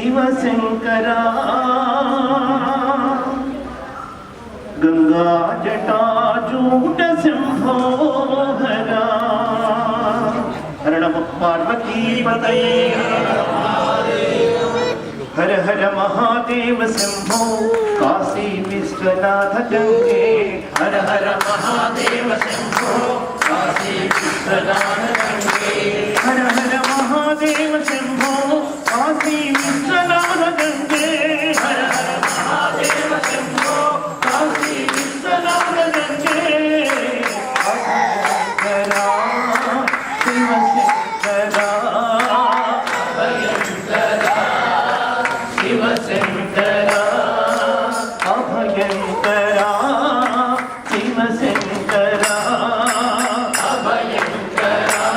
శివశంకరా గంగా జటాజూట శంభోహరా హర నమః పార్వతీపతయే హర హర మహాదేవ శంభో కాశీ విశ్వనాథ గంగే హర హర మహాదేవ శంభో కాశీ విశ్వనాథ గంగే హర హర మహాదేవ శంభో కాశీ విశ్వనాథ గంగే హర హర మహాదేవ శంభో కాశీ విశ్వనాథ గంగే శంకరా శివశంకరా శివశంకరా అభయంకరా శివశంకరా అభయంకరా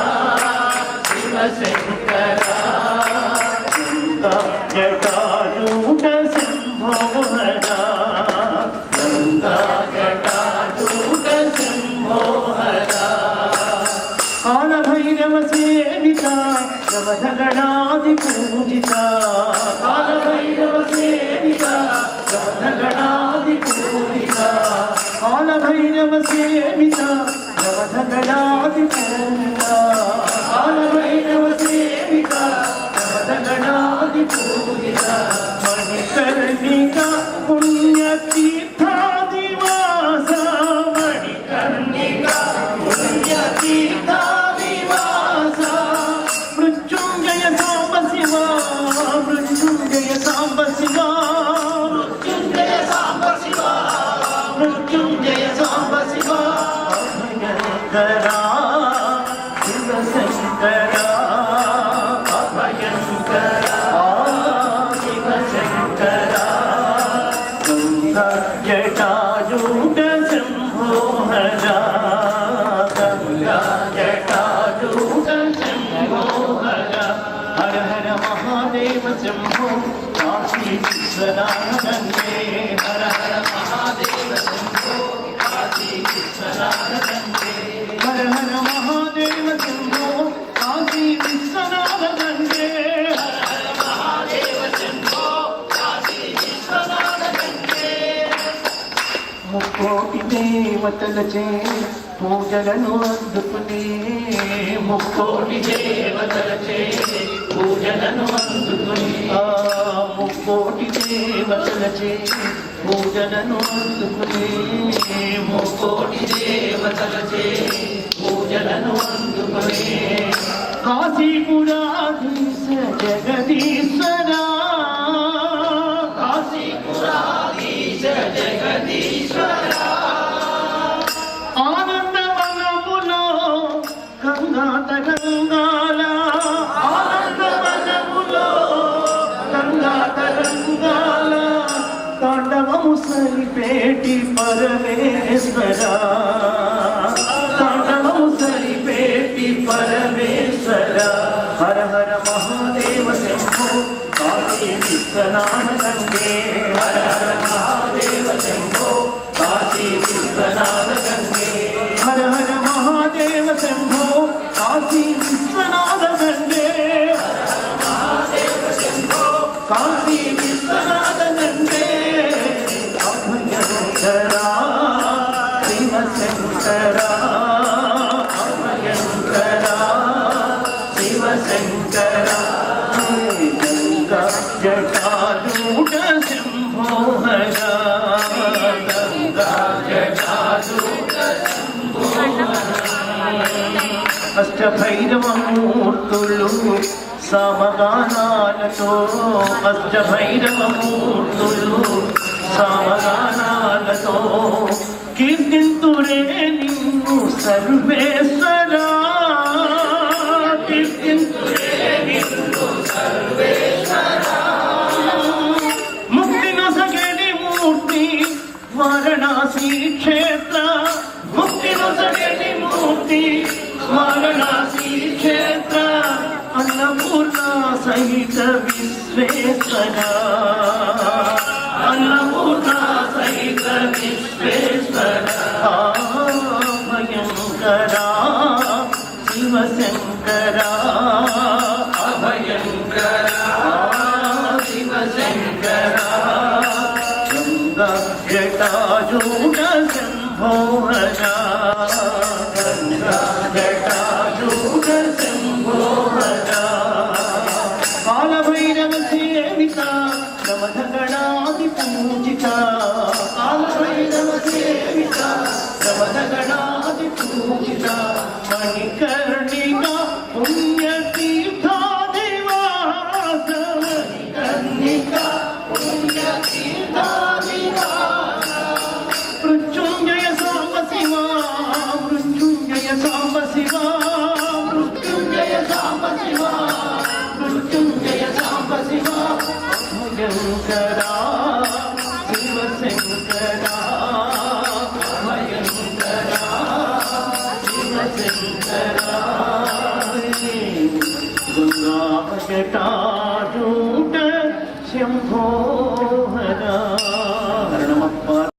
శివశంకరా జటాజూట శంభోహరా గంగా జటాజూట శంభోహరా కాలభైరవ సేవిత గణాది పూజిత కాలభైరవ సేవిత గణాది పూజిత కాలభైరవ సేవిత గణాది పూజిత కాలభైరవ సేవిత గణాది పూజిత మణికర్ణిక పుణ్యతీర్థాదివాస మణికర్ణిక పుణ్యతీర్థాదివాస మృత్యుంజయ సాంబ శివ మృత్యుంజయ సాంబ శివ మృత్యుంజయ సాంబ శివ మృత్యుంజయ సాంబ శివ అభయంకరా శివశంకరా అభయంకరా శివశంకరా గంగా జటాజూట శంభోహరా గంగా జటాజూట శంభోహరా హర హర మహాదేవ శంభో కాశీ విశ్వనాథ గంగే హర హర మహాదేవ శంభో కాశీ విశ్వనాథ గంగే హర హర మహాదేవ శంభో కాశీ విశ్వనాథ గంగే హర హర మహాదేవ శంభో కాశీ విశ్వనాథ గంగే ముక్కోటి దేవతలచే పూజలను అందుకునే ముక్కోటి దేవతలచే పూజలను అందుకునే ముక్కోటి దేవతలచే పూజలను అందుకునే ముక్కోటి దేవతలచే పూజలను అందుకునే కాశీపురాధీశ జగదీశ్వరా కాశీపురాధీశ జగదీశ్వరా ఆనందవనములో గంగాతరంగాల ఆనందవనములో గంగాతరంగాల తాండవము సరిపేటి పరమేశ్వరా తాండవము సరిపేటి పరమేశ్వరా హర హర మహాదేవ శంభో కాశీ విశ్వనాథ గంగే హర హర మహాదేవ శంభో కాశీ విశ్వనాథ గంగే హర హర మహాదేవ శంభో కాశీ విశ్వనాథ గంగే హర హర మహాదేవ శంభో కాశీ విశ్వనాథ గంగే అభయంకరా శివశంకరా అభయంకరా శివశంకరా గంగా జటాజూట శంభోహరా గంగా జటాజూట అష్టభైరవమూర్తులు సమగానాలతో అష్టభైరవమూర్తులు సమగానాలతో కీర్తింతురే నిన్ను సర్వేశ్వరా కీర్తింతురే నిన్ను సర్వేశ్వరా ముక్తి నొసగని మూర్తి వారణాసి క్షేత్ర ముక్తి నొసగని మూర్తి వారణాసి క్షేత్ర అన్నపూర్ణ సహిత విశ్వేశ్వరా అన్నపూర్ణ సహిత విశ్వేశ్వరా అభయంకరా శివశంకరా అభయంకరా శివ जटाजूट शम्भो हरा गंगा जटाजूट शम्भो हरा कालभैरव सेविता नवधगणादि पूजिता कालभैरव सेविता नवधगणादि पूजिता मणिकर्णिका पुण्यतीर्था निवास मणिकर्णिका पुण्यतीर्था निवास मृत्युंजय साम्ब शिवा मृत्युंजय साम्ब शिवा मृत्युंजय साम्ब शिवा मृत्युंजय साम्ब शिवा भयंकरा शिवशंकरा भयंकरा शिवशंकरा गंगा जटाजूट शंभो